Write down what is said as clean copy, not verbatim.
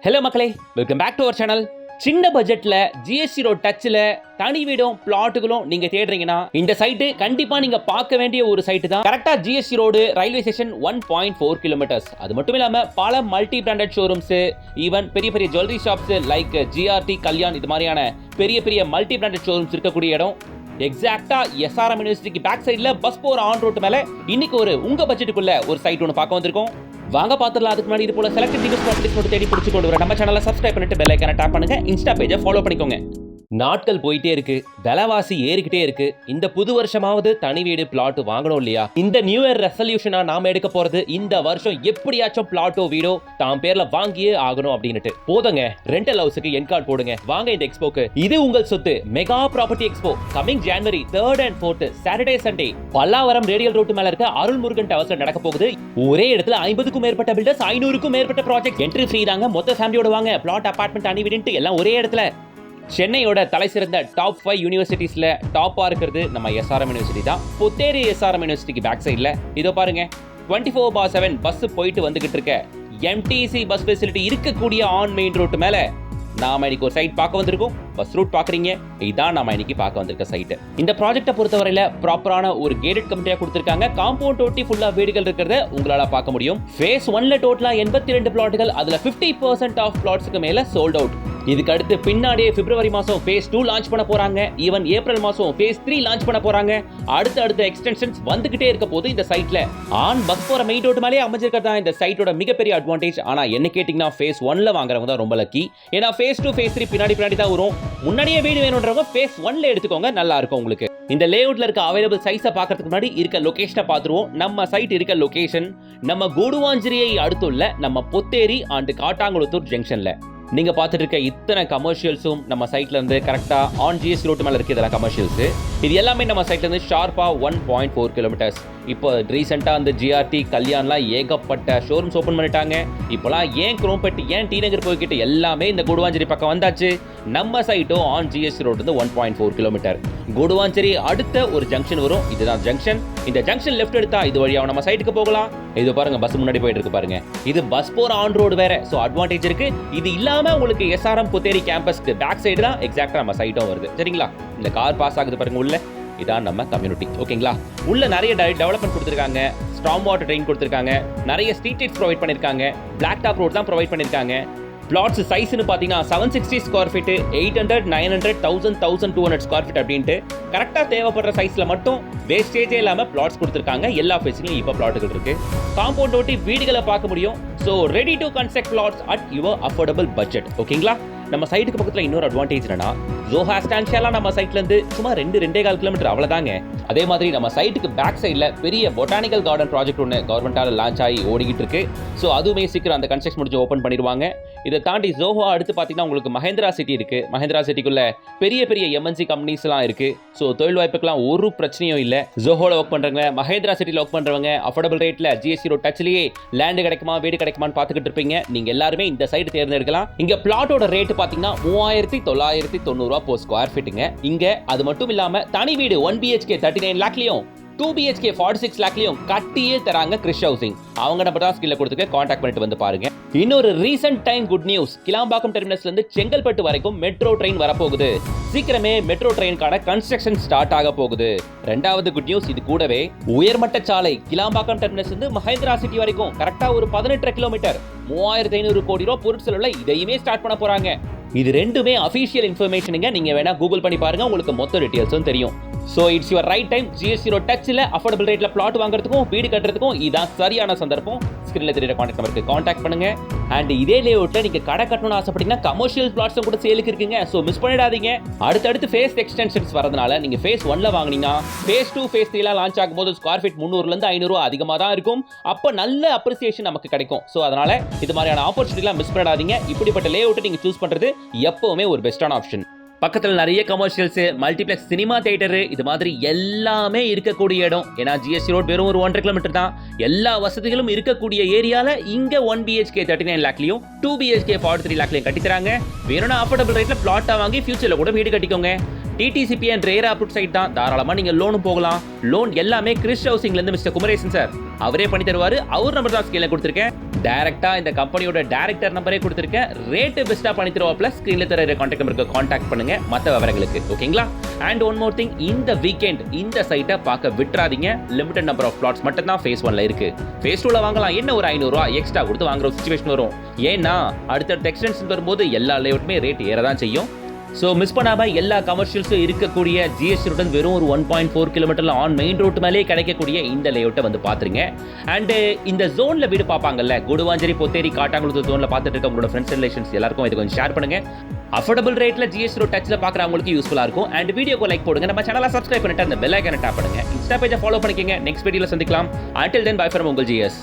Hello மக்களே, welcome back to our channel. சின்ன பட்ஜெட்ல ஜிஎஸ்டி ரோட் டச்சில் தனி வீடும் பிளாட்டுகளும் நீங்க தேடுறீங்கன்னா இந்த சைட்டு கண்டிப்பா நீங்க பார்க்க வேண்டிய ஒரு சைட்டு தான். கரெக்டா GST road railway station 1.4 kilometres. அது மட்டும் இல்லாம பல மல்டி பிராண்டட் ஷோரூம்ஸ், ஈவன் பெரிய பெரிய jewellery shops like GRT, Kalyan இது மாதிரியான பெரிய பெரிய மல்டி பிராண்டட் ஷோரூம்ஸ் இருக்கக்கூடிய இடம். எக்ஸாக்டா எஸ்ஆர்எம் யூனிவர்சிட்டிக்கு பேக் சைடுல பஸ் போற ஆன் ரோட் மேல இன்னைக்கு உங்க பட்ஜெட்டுக்குள்ள ஒரு சைட் ஒன்று பார்க்க வந்திருக்கோம். வாங்க பார்த்துடலாம். அதுக்கு முன்னாடி இது போல செலக்டட் டிவிஸ் ப்ராப்பர்ட்டிஸ் மட்டும் தேடி பிடிச்சு கொண்டு வர நம்ம சேனலை சப்ஸ்கிரைப் பண்ணிட்டு பெல் ஐகானை டாப் பண்ணுங்க. இன்ஸ்டா பேஜை ஃபாலோ பண்ணிக்கோங்க. நாட்கள் போயிட்டே இருக்கு, விலைவாசி ஏறிக்கிட்டே இருக்கு. இந்த புது வருஷமாவது தனி வீடு பிளாட் வாங்கணும் இல்லையா? இந்த நியூ இயர் ரெசல்யூஷனா நாம எடுக்க போறது இந்த வருஷம் எப்படியாச்சும் பிளாட்டோ வீடோ தாம் பேர்ல வாங்கியே ஆகணும் அப்படின்னுட்டு. போதுங்க, ரெண்டல் ஹவுஸுக்கு என்கார்ட் போடுங்க. வாங்க இந்த எக்ஸ்போக்கு. இது உங்கள் சொத்து mega property expo coming January 3rd and 4th Saturday Sunday Pallavaram radial road மேல இருக்க அருள்முருகன் டவர்ஸ்ல நடக்க போகுது. ஒரே இடத்துல 50க்கும் மேற்பட்ட பில்டர்ஸ், 500க்கும் மேற்பட்ட ப்ராஜெக்ட். என்ட்ரி ஃப்ரீ தாங்க. மொத்த ஃபேமிலியோட வாங்க. பிளாட், அபார்ட்மெண்ட், தனி வீடுன்ட்டு எல்லாம் ஒரே இடத்துல. சென்னையோட தலை சிறந்த டாப் 5 யூனிவர்சிட்டிஸ்ல டாப்பா இருக்கிறது நம்ம எஸ்ஆர்எம் யூனிவர்சிட்டி தான். புத்தேரி எஸ்ஆர்எம் யூனிவர்சிட்டிக்கு பேக் சைட்ல இதோ பாருங்க, 24/7 பஸ் போயிட்டு வந்துகிட்டு இருக்க எம்டிசி பஸ் ஃபெசிலிட்டி இருக்கக்கூடிய ஆன் மெயின் ரோட் மேல நாம இன்னைக்கு ஒரு சைட் பார்க்க வந்திருக்கோம். பஸ் ரூட் பாக்குறீங்க, இதான் நாம இன்னைக்கு பார்க்க வந்திருக்க சைட். இந்த ப்ராஜெக்ட்டை பொறுத்தவரையில ப்ராப்பரான ஒரு கேட்டட் கம்யூனிட்டியா கொடுத்திருக்காங்க. காம்பவுண்ட் ஒட்டி ஃபுல்லா வீடுகள் இருக்கிறத உங்களால பார்க்க முடியும். ஃபேஸ் 1ல டோட்டலா 82 பிளாட்டுகள், அதுல 50% ஆஃப் பிளாட்ஸ்க்கு மேல சோல்ட் அவுட். இதுக்கு அடுத்து பின்னாடியே பிப்ரவரி மாசம் ஃபேஸ் 2 லான்ச் பண்ண போறாங்க. ஈவன் ஏப்ரல் மாசம் ஃபேஸ் 3 லான்ச் பண்ண போறாங்க. அடுத்த எக்ஸ்டென்ஷன்ஸ் வந்துகிட்டே இருக்க போது இந்த சைட்ல ஆன் பஸ் போற மெயின் ரோட் மேலே அமைஞ்சிருக்கிறதா இந்த சைட்டோட மிகப்பெரிய அட்வான்டேஜ். ஆனா என்ன கேட்டீங்கன்னா ஃபேஸ் 1ல வாங்குறவங்க தான் ரொம்ப லக்கி. ஏன்னா ஃபேஸ் 2 ஃபேஸ் 3 பின்னாடி தான் வரும். முன்னாடியே வீடு வேணும்ன்றவங்க ஃபேஸ் 1ல எடுத்துக்கோங்க, நல்லா இருக்கும் உங்களுக்கு. இந்த லேஅவுட்ல இருக்க அவைலபிள் சைஸை பார்க்கறதுக்கு முன்னாடி இருக்க லொகேஷனை பார்த்துருவோம். நம்ம சைட் இருக்க லொகேஷன் நம்ம கூடுவாஞ்சிரியை அடுத்துள்ள நம்ம பொத்தேரி அண்ட் காட்டாங்குளத்தூர் ஜங்ஷன்ல. நீங்க பார்த்துட்டு இருக்க இத்தனை கமர்ஷியல்ஸும் நம்ம சைட்ல இருந்து கரெக்டா ஆன் ஜிஎஸ்டி ரோட் மேல இருக்கு. இதெல்லாம் கமர்ஷியல்ஸ். இது எல்லாமே நம்ம சைட்ல இருந்து ஷார்ப்பா 1.4 கிலோமீட்டர்ஸ். இப்போ ரீசெண்டா அந்த ஜிஆர்டி, கல்யாண்லாம் ஏகப்பட்ட ஷோரூம்ஸ் ஓபன் பண்ணிட்டாங்க. இப்போலாம் ஏன் குரோம்பேட், ஏன் டி நகர் போய்கிட்டு எல்லாமே இந்த கூடுவாஞ்சேரி பக்கம் வந்தாச்சு. நம்ம சைட்டும் ஆன் ஜிஎஸ்டி ரோட் வந்து 1.4 கிலோமீட்டர். கூடுவாஞ்சேரி அடுத்த ஒரு ஜங்ஷன் வரும், இதுதான் ஜங்ஷன். இந்த ஜங்ஷன் லெஃப்ட் எடுத்தா இது வழியா நம்ம சைட்டுக்கு போகலாம். இது பாருங்க, பஸ் முன்னாடி போயிட்டு இருக்கு பாருங்க. இது பஸ் போற ஆன் ரோடு வேற, சோ அட்வான்டேஜ் இருக்கு. இது இல்லாம உங்களுக்கு எஸ்ஆர்எம் புத்தேரி கேம்பஸ்க்கு பேக் சைடு தான் எக்ஸாக்ட்டா நம்ம சைட்டும் வருது. சரிங்களா? இந்த கார் பாஸ் ஆகுது பாருங்க உள்ள, இதான் நம்ம கம்யூனிட்டி. ஓகேங்களா? உள்ள நிறைய டெவலப்மெண்ட் கொடுத்துருக்காங்க. ஸ்ட்ராங் வாட்டர் ட்ரெயின் கொடுத்துருக்காங்க. நிறைய ஸ்ட்ரீட் லைட்ஸ் ப்ரொவைட் பண்ணிருக்காங்க. பிளாக் டாப் ரோட் தான் ப்ரொவைட் பண்ணிருக்காங்க. பிளாட்ஸ் சைஸ்னு பார்த்தீங்கன்னா 760 ஸ்கொயர் ஃபீட், 800, 900, 1000, 1200 ஸ்கொயர் ஃபீட் அப்படின்ட்டு கரெக்டாக தேவைப்படுற சைஸ்ல மட்டும் வேஸ்டேஜே இல்லாமல் பிளாட்ஸ் கொடுத்துருக்காங்க. எல்லா ஃபேஸ்லையும் இப்போ பிளாட்டுகள் இருக்கு. காம்பவுண்ட் ஒட்டி வீடுகளை பார்க்க முடியும். So ready to construct flats at your affordable budget. ஓகேங்களா? நம்ம சைட்டுக்கு பக்கத்தில் இன்னொரு அட்வான்டேஜ் என்னன்னா, ஜோஹா ஸ்டான்ஷியாலாம் நம்ம சைட்ல இருந்து சும்மா 2.25 கிலோமீட்டர் அவ்வளவுதாங்க. அதே மாதிரி நம்ம சைட்டுக்கு பேக் சைட்ல பெரிய பொட்டானிக்கல் கார்டன் ப்ராஜெக்ட் ஒன்று கவர்மெண்டால லான்ச் ஆகி ஓடிக்கிட்டு இருக்கு. ஸோ அதுவுமே சீக்கிரம் அந்த கன்ஸ்ட்ரக்ஷன் முடிஞ்சு ஓப்பன் பண்ணிடுவாங்க. இதை தாண்டி ஜோஹா அடுத்து பார்த்தீங்கன்னா உங்களுக்கு மஹேந்திரா சிட்டி இருக்கு. மஹேந்திரா சிட்டிக்குள்ள பெரிய பெரிய எம்என்சி கம்பெனிஸ்லாம் இருக்கு. ஸோ தொழில் வாய்ப்புக்கெல்லாம் ஒரு பிரச்சனையும் இல்லை. ஜோஹோல ஒர்க் பண்றவங்க, மஹேந்திரா சிட்டியில் ஒர்க் பண்றவங்க அஃபோர்டபுள் ரேட்ல ஜிஎஸ்டி ரோட் டச்லயே லேண்ட் கிடைக்குமா, வீடு கிடைக்குமான்னு பார்த்துக்கிட்டு இருப்பீங்க. நீங்க எல்லாருமே இந்த சைட் தேர்ந்தெடுக்கலாம். இங்க பிளாட்டோட ரேட் பார்த்தீங்கன்னா 3990 per ஸ்கொயர் ஃபீட்டுங்க. இங்க அது மட்டும் இல்லாம தனி வீடு 1 BHK 39 லாக்லயும் 2 BHK 46 லாக்லயும் கட்டியே தராங்க கிறிஷ் ஹவுசிங். அவங்க நம்ம தான் ஸ்கில்ல கொடுத்துக்க கான்டாக்ட் பண்ணிட்டு வந்து பாருங்க. இன்னொரு recent time good news, Kilambakkam டெர்மினஸ்ல இருந்து செங்கல்பட்டு வரைக்கும் மெட்ரோ ட்ரெயின் வரப்போகுது. சீக்கிரமே மெட்ரோ ட்ரெயினுக்கான கன்ஸ்ட்ரக்ஷன் ஸ்டார்ட் ஆக போகுது. ரெண்டாவது குட் நியூஸ், இது கூடவே உயர்மட்ட சாலை கிளாம்பாக்கம் டெர்மினஸ் இருந்து மஹேந்திரா சிட்டி வரைக்கும் கரெக்டா ஒரு 18 கிலோமீட்டர் 3500 கோடி ரூபாய் பொருட்செலவுல இதையுமே ஸ்டார்ட் பண்ண போறாங்க. இது ரெண்டுமே அபிஷியல் இன்ஃபர்மேஷனுங்க. நீங்க வேணா கூகுள் பண்ணி பாருங்க, உங்களுக்கு மொத்த டீடைல்ஸும் தெரியும். So it's your right time. GST road touchல அஃபோர்டபிள் ரேட்ல பிளாட் வாங்குறதுக்கும் வீடு கட்டுறதுக்கும் இதான் சரியான சந்தர்ப்பம். ஸ்கிரீன்ல தெரியுற கான்டாக்ட் நம்பருக்கு கான்டாக்ட் பண்ணுங்க. அண்ட் இதே லேஅவுட்ல நீங்க கடை கட்டணும்னு ஆசைப்பட்டீங்கன்னா கமர்ஷியல் பிளாட்ஸும் கூட சேலுக்கு இருக்குங்க. ஸோ மிஸ் பண்ணிடாதீங்க. அடுத்தடுத்து ஃபேஸ் எக்ஸ்டென்ஷன்ஸ் வரதுனால நீங்க ஃபேஸ் 1ல வாங்கினீங்கன்னா ஃபேஸ் 2, ஃபேஸ் 3 லான்ச் ஆகும்போது ஸ்கொயர் ஃபீட் 300 இருந்து 500 அதிகமாக தான் இருக்கும். அப்போ நல்ல அப்ரிசியேஷன் நமக்கு கிடைக்கும். ஸோ அதனால இது மாதிரியான ஆப்பர்ச்சுனிட்டிலாம் மிஸ் பண்ணிடாதீங்க. இப்படிப்பட்ட லேஅவுட்டை நீங்க சூஸ் பண்றது எப்பவுமே ஒரு பெஸ்டான ஆப்ஷன். பக்கத்தில் நிறைய கமர்ஷியல்ஸ், மல்டிப்ளெக்ஸ், சினிமா தியேட்டர் இது மாதிரி எல்லாமே இருக்கக்கூடிய இடம். ஏன்னா ஜிஎஸ்டி ரோட் வெறும் ஒரு 1.5 கிலோமீட்டர் தான். எல்லா வசதிகளும் இருக்கக்கூடிய ஏரியால இங்க 1 BHK 39 லாக்லயும் 2 BHK 43 லாக்லயும் கட்டித்தராங்க. வேணும்னா அஃபோர்டபிள் ரேட்ல பிளாட்டா வாங்கி ஃபியூச்சர்ல கூட வீடு கட்டிக்கோங்க. DTCP and RERA approve site தான். தாராளமா நீங்க லோனும் போகலாம். லோன் எல்லாமே கிறிஸ் ஹவுசிங்ல இருந்து மிஸ்டர் குமரேசன் சார் அவரே பண்ணி தருவாரு. அவர் நம்பர் தான் ஸ்கிரீன்ல கொடுத்திருக்கேன். டைரக்டா இந்த கம்பெனியோட டைரக்டர் நம்பரே கொடுத்திருக்கேன். ரேட் பெஸ்டா பண்ணி தருவாப்ல. ஸ்கிரீன்ல தர கான்டாக்ட் நம்பருக்கு கான்டாக்ட் பண்ணுங்க மற்ற விவரங்களுக்கு. ஓகேங்களா? அண்ட் ஒன் மோர் திங், இந்த வீக்கெண்ட் இந்த சைட்டை பார்க்க விட்டுறாதீங்க. லிமிடெட் நம்பர் ஆஃப் பிளாட்ஸ் மட்டும் தான் ஃபேஸ் 1ல இருக்கு. ஃபேஸ் 2ல வாங்கலாம். என்ன ஒரு 500 ரூபாய் எக்ஸ்ட்ரா கொடுத்து வாங்குற ஒரு சிச்சுவேஷன் வரும். ஏன்னா அடுத்தடுத்த எக்ஸ்டென்ஷன் வரும்போது எல்லா லேஅவுட்டுமே ரேட் ஏறதான் செய்யும். ஸோ மிஸ் பண்ணாம எல்லா கமர்ஷியல்ஸும் இருக்கக்கூடிய ஜிஎஸ்டி ரோடன் வெறும் ஒரு 1.4 கிலோமீட்டர்ல ஆன் மெயின் ரோட் மேலே கிடைக்கக்கூடிய இந்த லேஅவுட்டை வந்து பார்த்துருங்க. அண்டு இந்த ஜோன்ல வீடு பார்ப்பாங்கல்ல, குடுவாஞ்சேரி, பொத்தேரி, காட்டாங்குளத்தூர் ஜோன்ல பார்த்துட்டு இருக்க உங்களோட ஃப்ரெண்ட்ஸ் ரிலேஷன்ஸ் எல்லாருக்கும் இது கொஞ்சம் ஷேர் பண்ணுங்க. அஃபோர்டபுள் ரேட்ல ஜிஎஸ்டி ரோட் டச்ல பார்க்குறவங்களுக்கு யூஸ்ஃபுல்லா இருக்கும். அண்ட் வீடியோக்கு லைக் போடுங்க. நம்ம சேனலை சப்ஸ்கிரைப் பண்ணிட்டு அந்த பெல் ஐக்கானை டாப் பண்ணுங்க. இன்ஸ்டா பேஜை ஃபாலோ பண்ணிக்கங்க. நெக்ஸ்ட் வீடியோல சந்திக்கலாம். Until then, bye from உங்கள் ஜிஎஸ்.